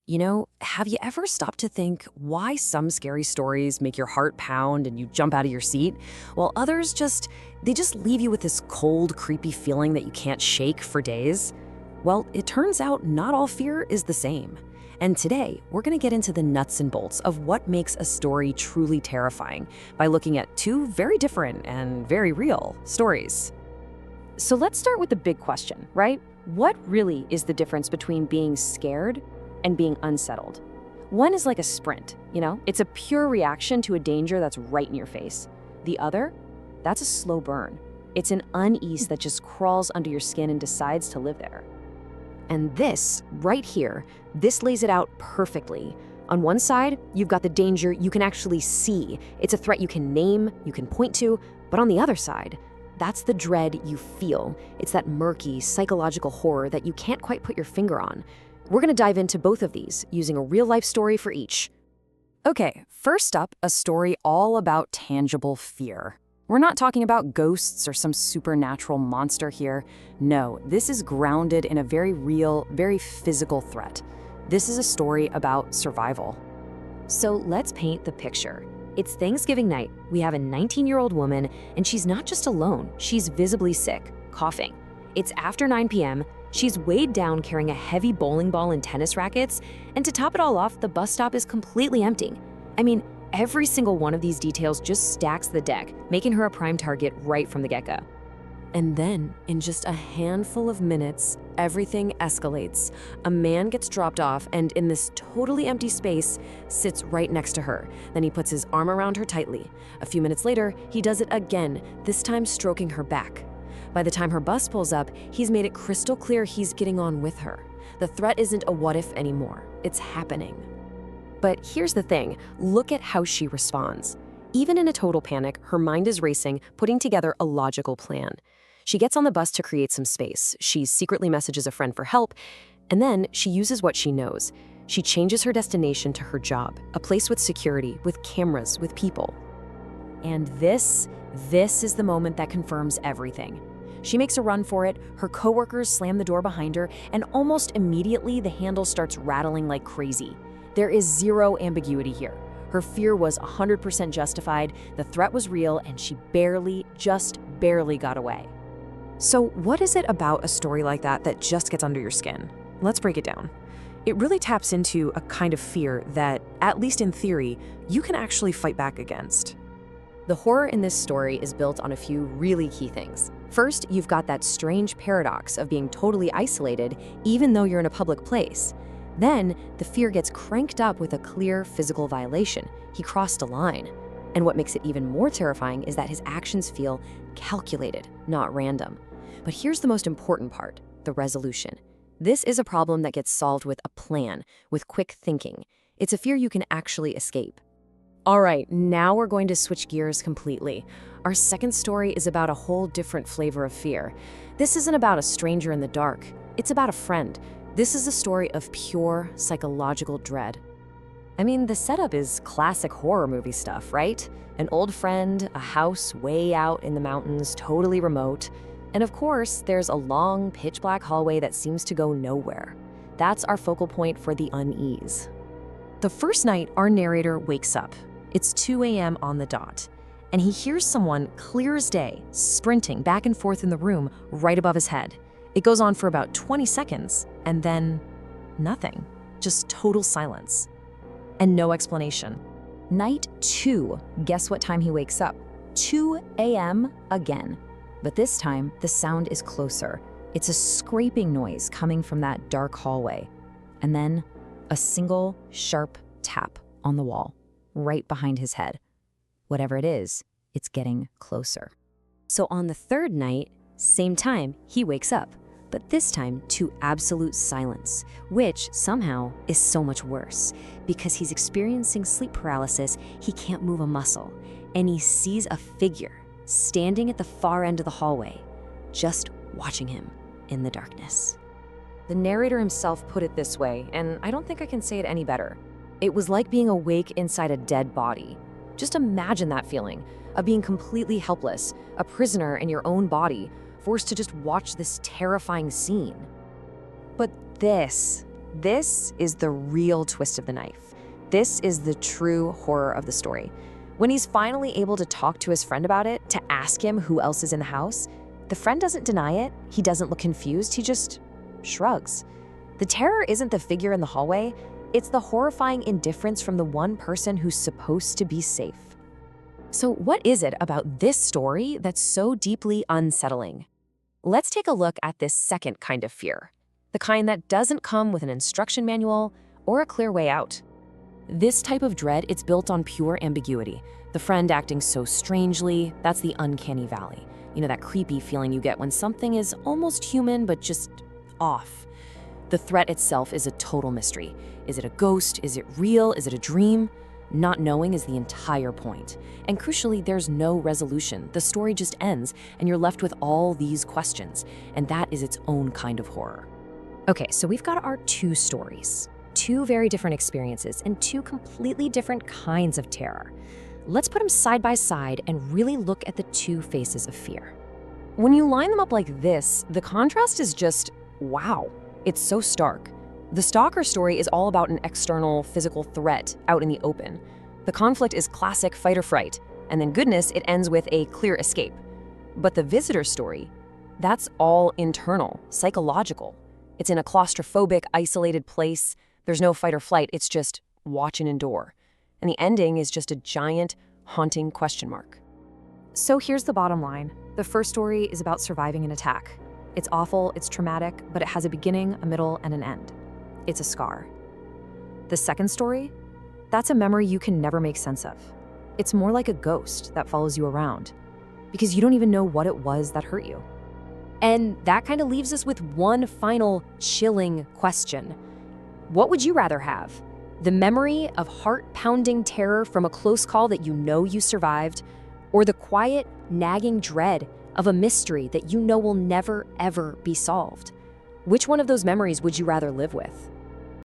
Have you ever stopped to think why some scary stories make your heart pound and you jump out of your seat, while others they just leave you with this cold, creepy feeling that you can't shake for days? Well, it turns out not all fear is the same. And today, we're going to get into the nuts and bolts of what makes a story truly terrifying by looking at two very different and very real stories. So let's start with the big question, right? What really is the difference between being scared and being unsettled? One is like a sprint, It's a pure reaction to a danger that's right in your face. The other, that's a slow burn. It's an unease that just crawls under your skin and decides to live there. And this, right here, this lays it out perfectly. On one side, you've got the danger you can actually see. It's a threat you can name, you can point to. But on the other side, that's the dread you feel. It's that murky, psychological horror that you can't quite put your finger on. We're going to dive into both of these, using a real-life story for each. Okay, first up, a story all about tangible fear. We're not talking about ghosts or some supernatural monster here. No, this is grounded in a very real, very physical threat. This is a story about survival. So let's paint the picture. It's Thanksgiving night. We have a 19-year-old woman, and she's not just alone. She's visibly sick, coughing. It's after 9 p.m., she's weighed down carrying a heavy bowling ball and tennis rackets, and to top it all off, the bus stop is completely empty. I mean, every single one of these details just stacks the deck, making her a prime target right from the get-go. And then, in just a handful of minutes, everything escalates. A man gets dropped off and in this totally empty space sits right next to her. Then he puts his arm around her tightly. A few minutes later, he does it again, this time stroking her back. By the time her bus pulls up, he's made it crystal clear he's getting on with her. The threat isn't a what-if anymore. It's happening. But here's the thing. Look at how she responds. Even in a total panic, her mind is racing, putting together a logical plan. She gets on the bus to create some space. She secretly messages a friend for help, and then she uses what she knows. She changes her destination to her job, a place with security, with cameras, with people. And this is the moment that confirms everything. She makes a run for it, her coworkers slam the door behind her, and almost immediately the handle starts rattling like crazy. There is zero ambiguity here. Her fear was 100% justified, the threat was real, and she just barely got away. So what is it about a story like that just gets under your skin? Let's break it down. It really taps into a kind of fear that, at least in theory, you can actually fight back against. The horror in this story is built on a few really key things. First, you've got that strange paradox of being totally isolated even though you're in a public place. Then, the fear gets cranked up with a clear physical violation. He crossed a line. And what makes it even more terrifying is that his actions feel calculated, not random. But here's the most important part, the resolution. This is a problem that gets solved with a plan, with quick thinking. It's a fear you can actually escape. All right, now we're going to switch gears completely. Our second story is about a whole different flavor of fear. This isn't about a stranger in the dark. It's about a friend. This is a story of pure psychological dread. I mean, the setup is classic horror movie stuff, right? An old friend, a house way out in the mountains, totally remote. And of course, there's a long, pitch-black hallway that seems to go nowhere. That's our focal point for the unease. The first night, our narrator wakes up. It's 2 a.m. on the dot, and he hears someone, clear as day, sprinting back and forth in the room right above his head. It goes on for about 20 seconds, and then nothing. Just total silence. And no explanation. Night 2, guess what time he wakes up? 2 a.m. again. But this time, the sound is closer. It's a scraping noise coming from that dark hallway. And then a single, sharp tap on the wall, right behind his head. Whatever it is, it's getting closer. So on the third night, same time, he wakes up. But this time to absolute silence, which somehow is so much worse. Because he's experiencing sleep paralysis, he can't move a muscle. And he sees a figure standing at the far end of the hallway, just watching him in the darkness. The narrator himself put it this way, and I don't think I can say it any better. It was like being awake inside a dead body. Just imagine that feeling of being completely helpless, a prisoner in your own body, forced to just watch this terrifying scene. But this This is the real twist of the knife. This is the true horror of the story. When he's finally able to talk to his friend about it, to ask him who else is in the house, the friend doesn't deny it, he doesn't look confused, he just shrugs. The terror isn't the figure in the hallway, it's the horrifying indifference from the one person who's supposed to be safe. So what is it about this story that's so deeply unsettling? Let's take a look at this second kind of fear, the kind that doesn't come with an instruction manual or a clear way out. This type of dread, it's built on pure ambiguity. The friend acting so strangely, that's the uncanny valley. You know, that creepy feeling you get when something is almost human but just off. The threat itself is a total mystery. Is it a ghost? Is it real? Is it a dream? Not knowing is the entire point. And crucially, there's no resolution. The story just ends, and you're left with all these questions. And that is its own kind of horror. Okay, so we've got our two stories. Two very different experiences and two completely different kinds of terror. Let's put them side by side and really look at the two faces of fear. When you line them up like this, the contrast is just, wow. It's so stark. The stalker story is all about an external physical threat out in the open. The conflict is classic fight or fright, and then goodness, it ends with a clear escape. But the visitor story, that's all internal, psychological. It's in a claustrophobic, isolated place. There's no fight or flight, it's just watch and endure. And the ending is just a giant, haunting question mark. So here's the bottom line. The first story is about surviving an attack. It's awful, it's traumatic, but it has a beginning, a middle, and an end. It's a scar. The second story, that's a memory you can never make sense of. It's more like a ghost that follows you around because you don't even know what it was that hurt you. And that kind of leaves us with one final chilling question. What would you rather have? The memory of heart-pounding terror from a close call that you know you survived, or the quiet, nagging dread of a mystery that you know will never, ever be solved? Which one of those memories would you rather live with?